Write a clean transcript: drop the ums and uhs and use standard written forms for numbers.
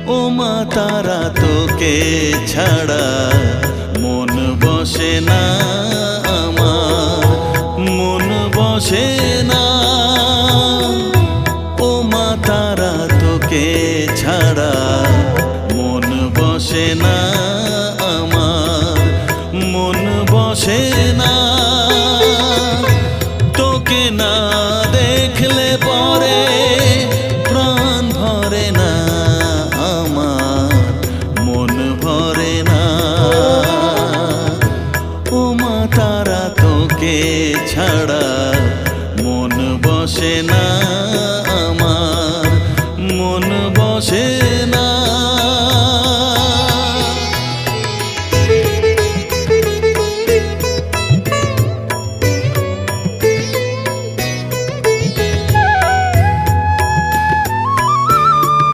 ও মা তারা তোকে ছাড়া মন বসে না আমার, মন বসে না। ও মা তারা তোকে ছাড়া মন বসে না আমার, মন বসে না। তোকে না দেখলে পরে প্রাণ ভরে না আমার, মন ভরে না। ও মা তারা তোকে ছাড়া মন বসে না আমার, মন বসে না।